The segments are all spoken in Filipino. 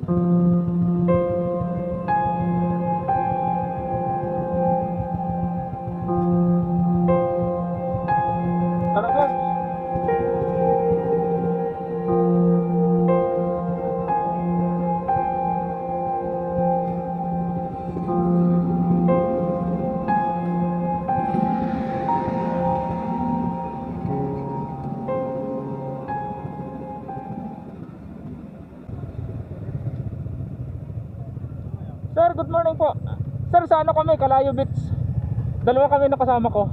Tara sir. Sir, good morning po. Sir, sa ano kami? Kalayo Beach. Dalawa kami na kasama ko.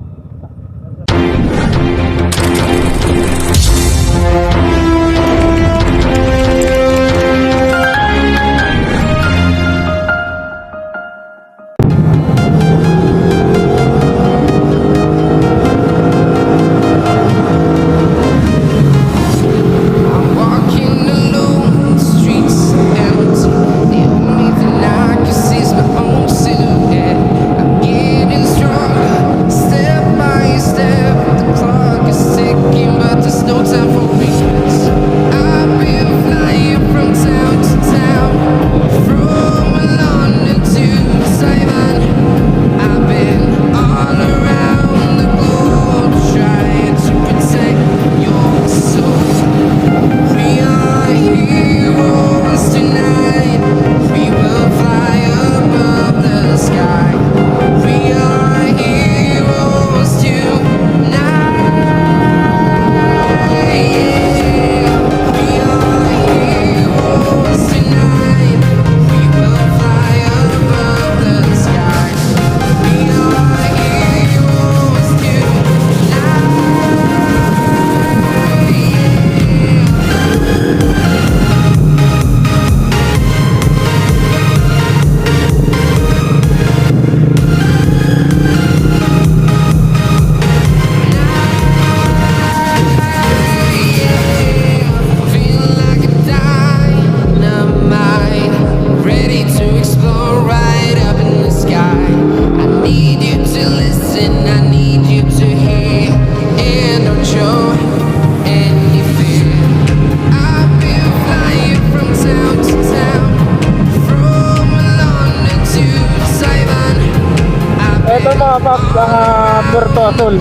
Ito mga paps, ang Puerto Azul.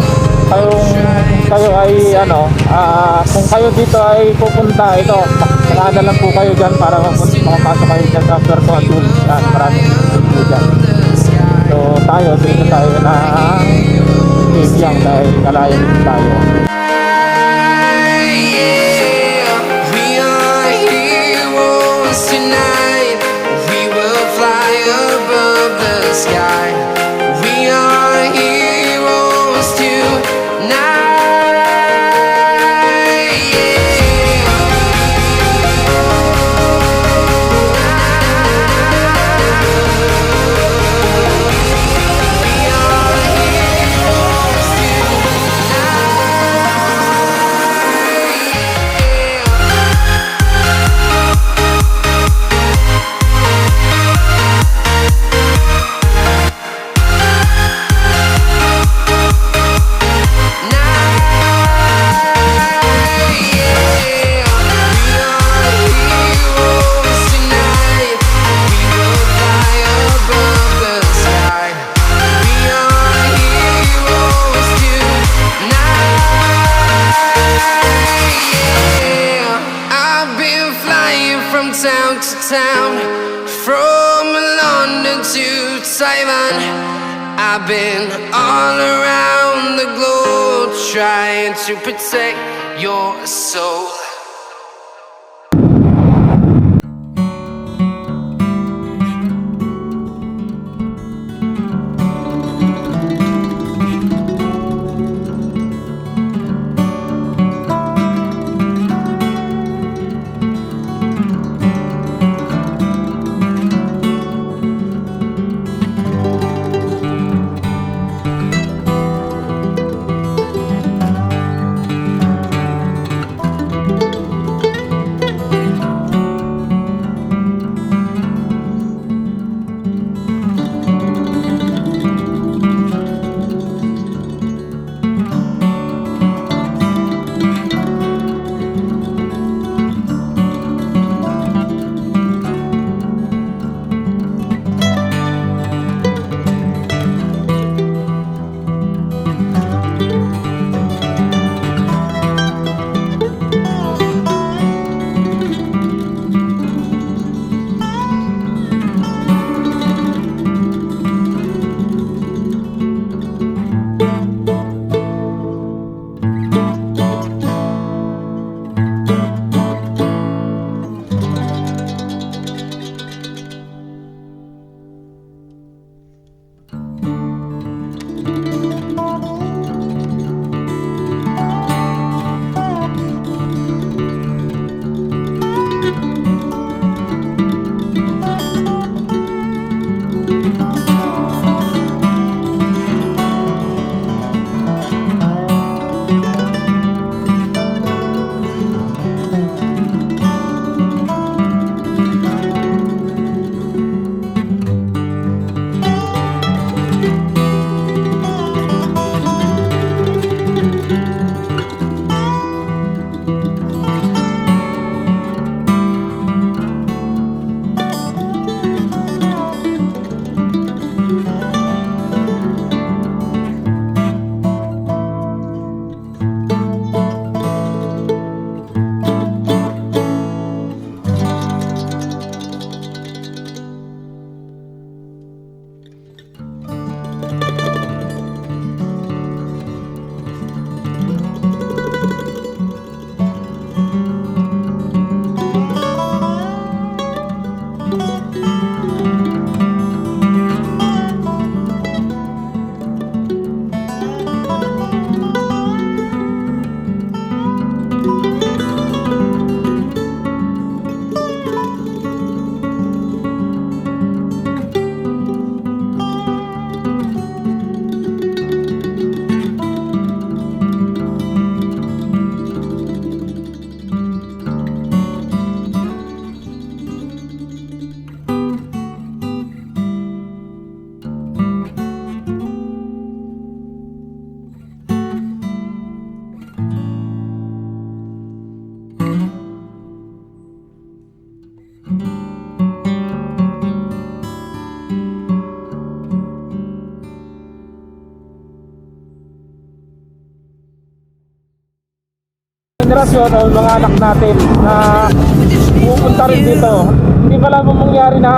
Kayo ay kung kayo dito ay pupunta, ito nakada lang po kayo dyan para makapasok kayo dyan sa Puerto Azul. Yan, maraming po dyan. So dito tayo na bigyan dahil kalayan tayo. Tonight we will fly above the sky. We are heroes tonight. Town to town, from London to Taiwan, I've been all around the globe trying to protect your soul. Generasyon o mga anak natin na pupunta rin dito, hindi pala mangyari na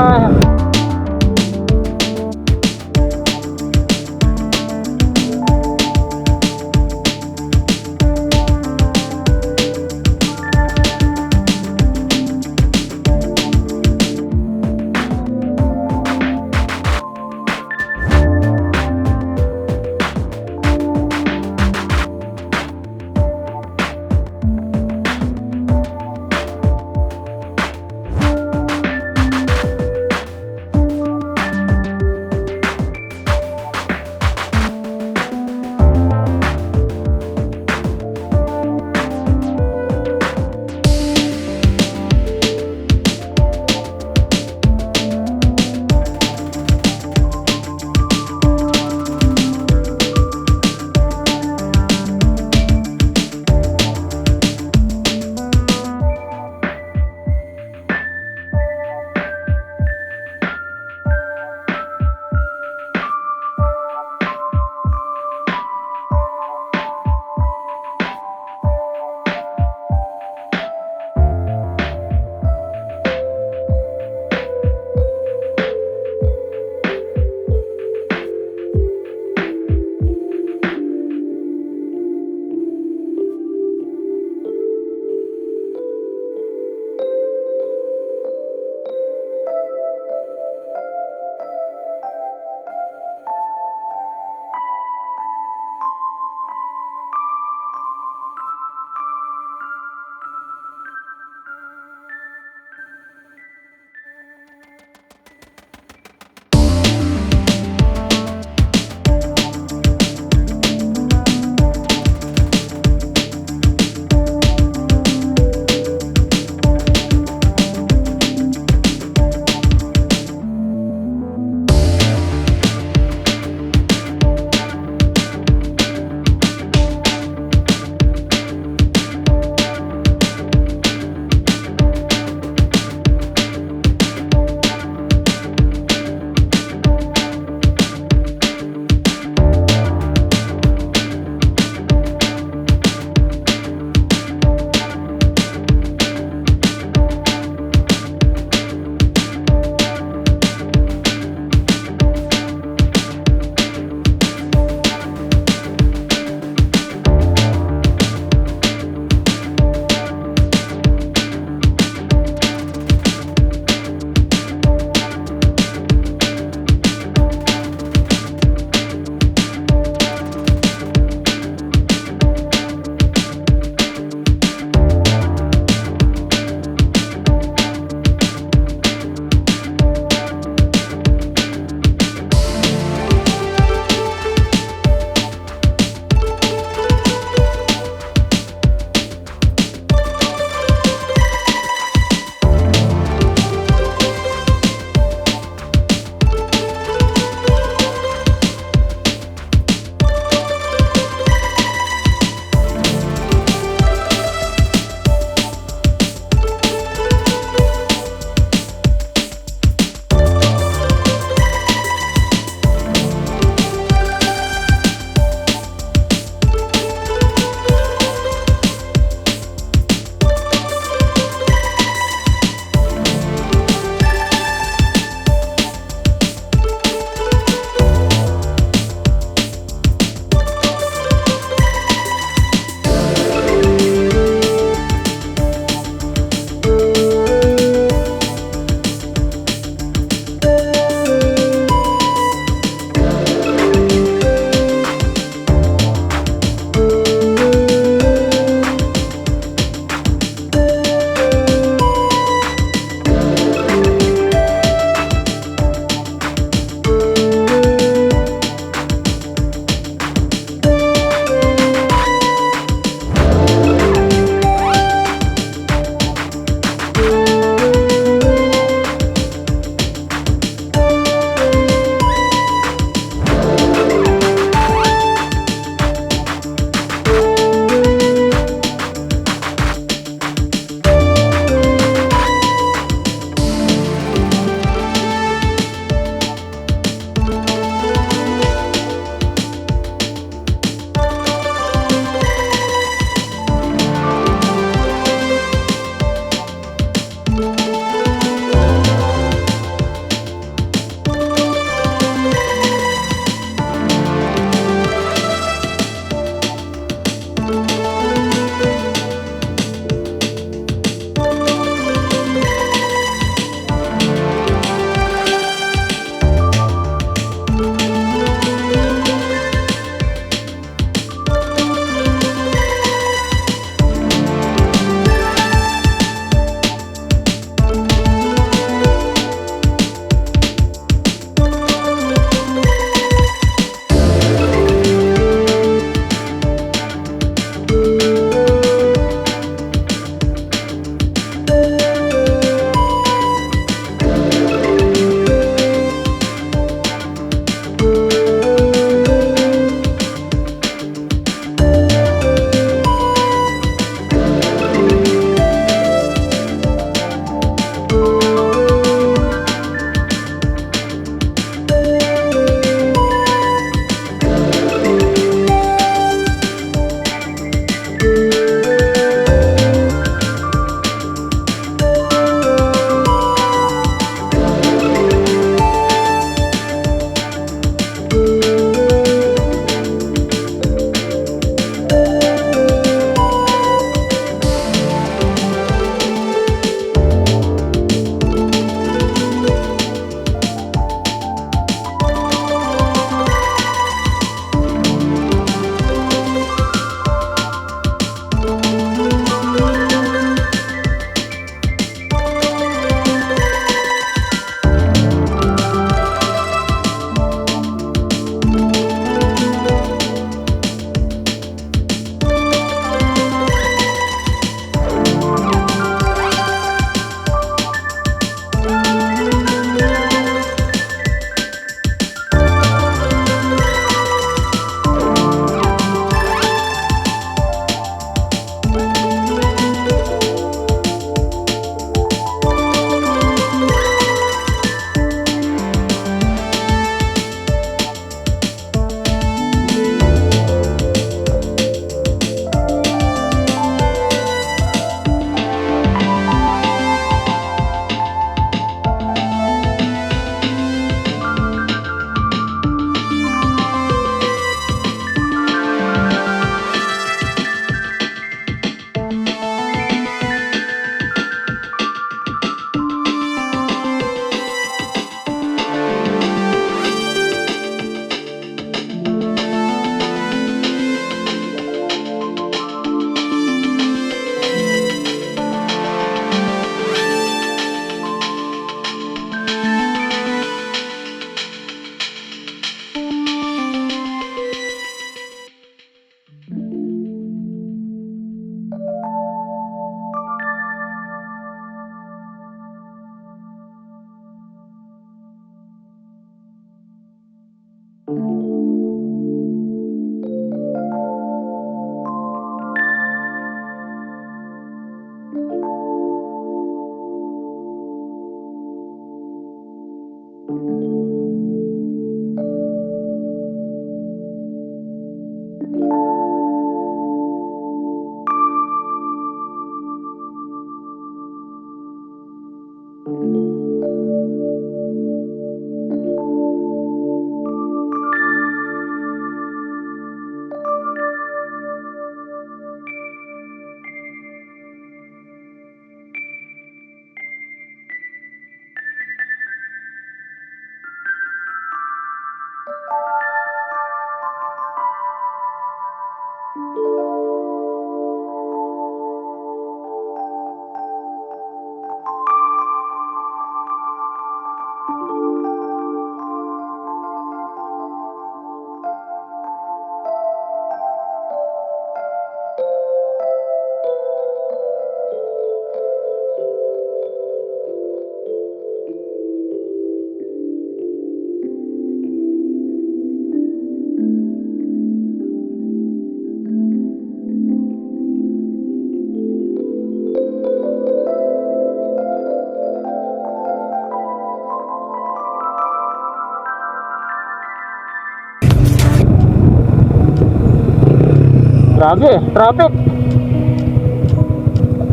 Grabe, traffic.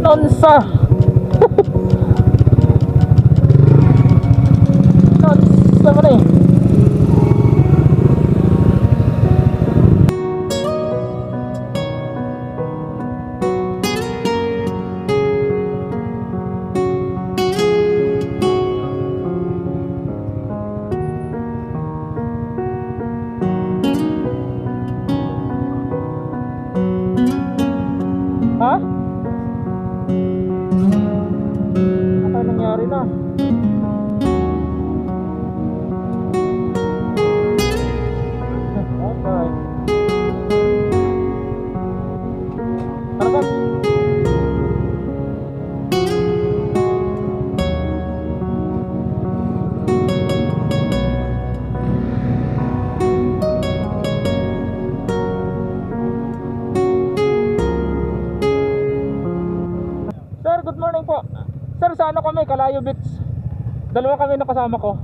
Nonsa. Nonsa mo na eh. Ha? Ano nangyari na? Okay. Ano ba? Sir, good morning po. Sir, sa ano kami? Kalayo Beach. Dalawa kami na kasama ko.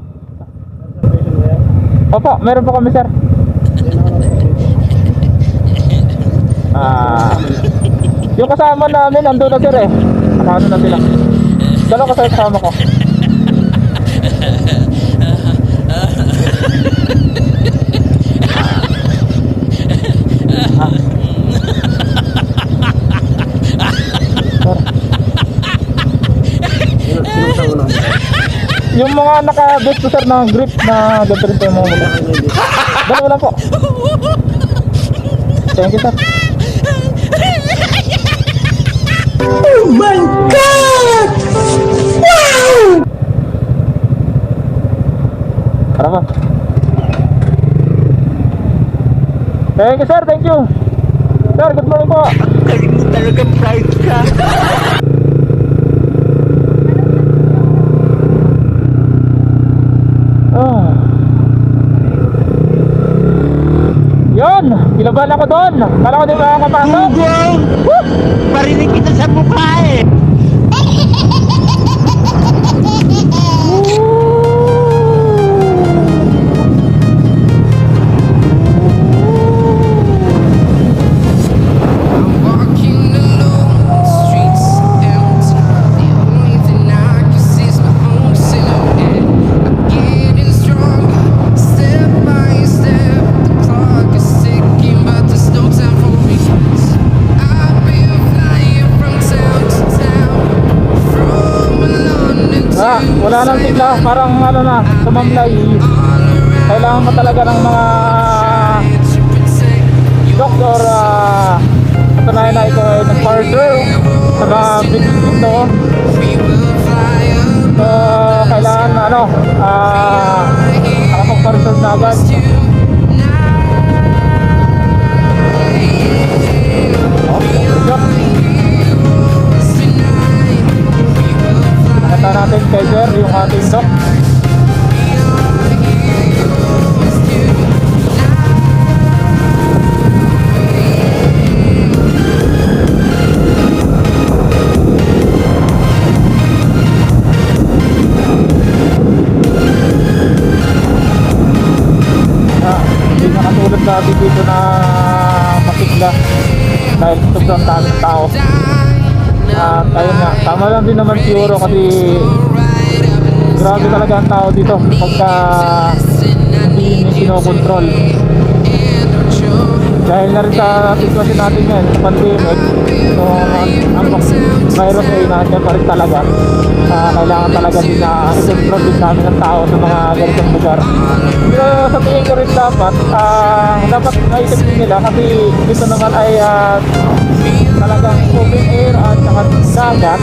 Opo, meron po kami, sir. Yung kasama namin nandun na, sir eh. Ano na sila. Dalawa kasi kasama ko. Yung mga naka-bet ko, sir, na grip na ganito rin po yung mga mga. Dalawa lang po. Thank you, sir. Oh my God! Wow! Tara ba? Thank you, sir. Thank you. Sir, good morning po. Galing mo talaga, pride ka. Yun, kilaban ako doon. Kala ko di makakapasok. Google! Parinig kita sa mukha eh. Walking alone, streets empty. The only thing I can see is my own silhouette. I'm getting stronger, step by step. The clock is ticking, but there's no time for regrets. I've been flying from town to town, from London to Wala nang sigla. Parang ano na, sumamlay. Kailangan mo talaga ng mga doktor patunayan na ito ay nag-partner sa mga business dito. So, kailangan ano, nakapag-partner na agad. Nakita natin kay Sir yung ating doc. dito na masigla dahil sobrang daming tao. At ayun nga, tama lang din naman siguro kasi grabe talaga ang tao dito pagka hindi kinokontrol. Dahil na rin sa sitwasyon natin yan, sa pandemic, so ang virus ay nandiyan pa rin talaga. Kailangan talaga din na i-control din namin ng tao sa mga ganitong lugar. Pero sa tingin ko rin dapat maisip din nila kasi dito naman ay talagang open air at saka dagat.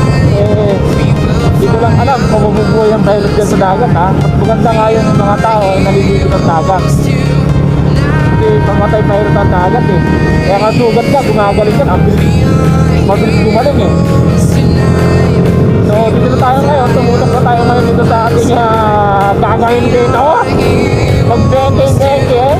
Hindi ko lang alam kung mabubuhay ang virus dyan sa dagat ha. Mas maganda nga yung mga tao ay naliligo ng dagat. Kasi pamatay virus ang dagat eh. Kaya nga sugat ka, gumagaling ka, mabilis gumaling eh. So dito na tayo ngayon, tumutok na tayo ngayon dito sa ating gagawin dito. Mag-bente-bente eh.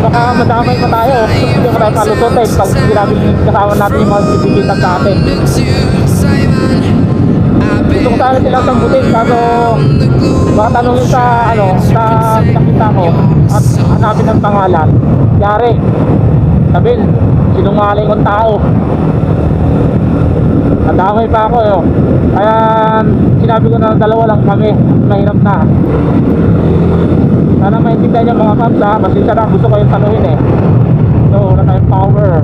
Baka madamay pa tayo. Hindi pa tayo palututin pag hindi namin kasama natin yung mga bibigitag sa atin. Gusto ko sana silang sambutin kaso baka tanongin sa sa pinakita ko at hanapin ng pangalan. Yari sabihin sinungaling kong tao. Nadamay pa ako kaya sinabi ko na dalawa lang kami. Mahirap na. Sana maintindihan niyo mga fans ha. Masisa na gusto ko yung tanungin eh. So wala tayong power.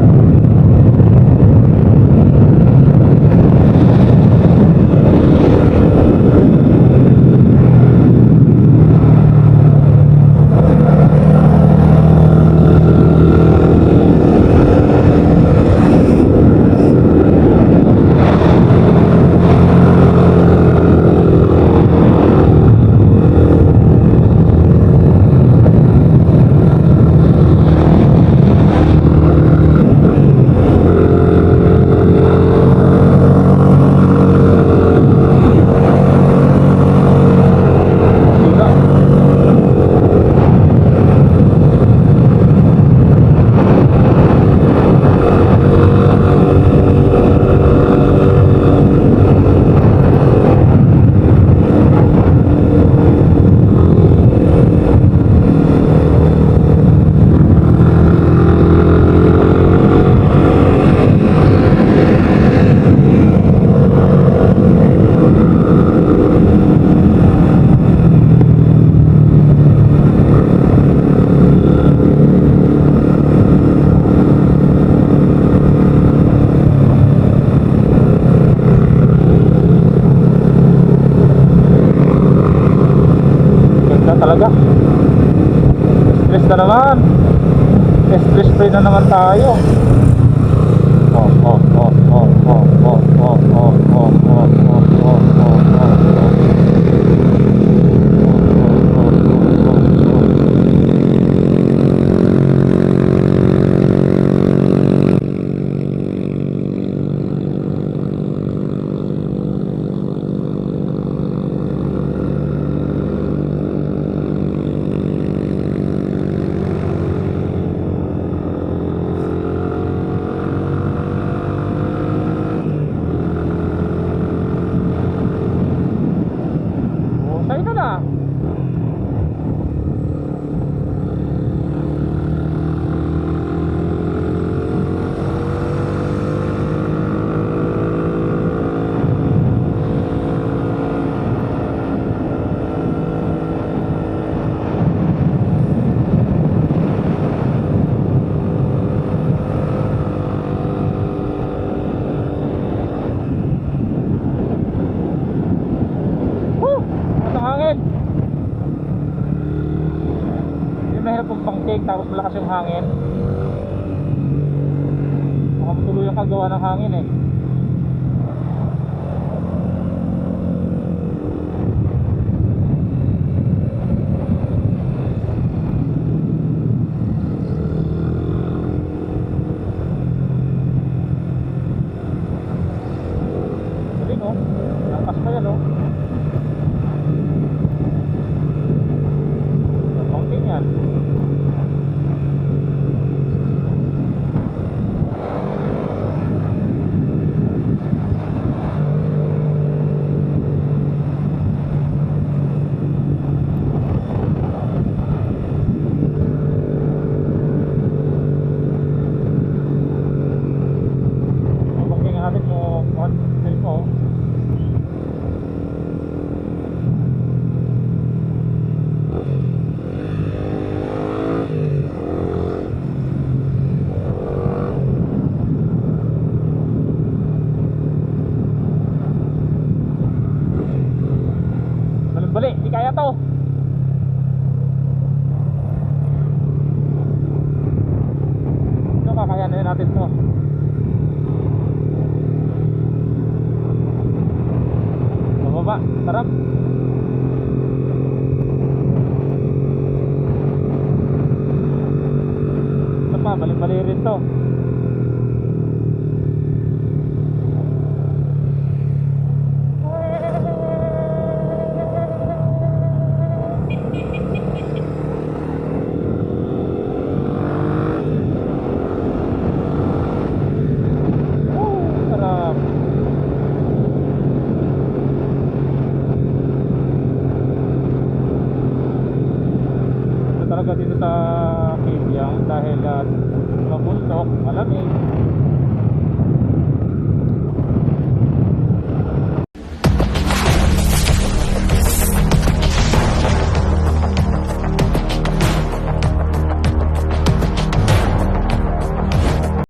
Talaga stress na naman, stress free na naman tayo. malamig tapos malakas yung hangin. Baka matuloy ang kagawa ng hangin eh. Galing oh, lakas pa yan oh. Mountain yan. Balik, di kaya to. Ito, kakayanin natin to. Bababa, sarap. Ito pa, balik-balik rin to. Talaga dito sa Kibyang dahil mabundok, malamig.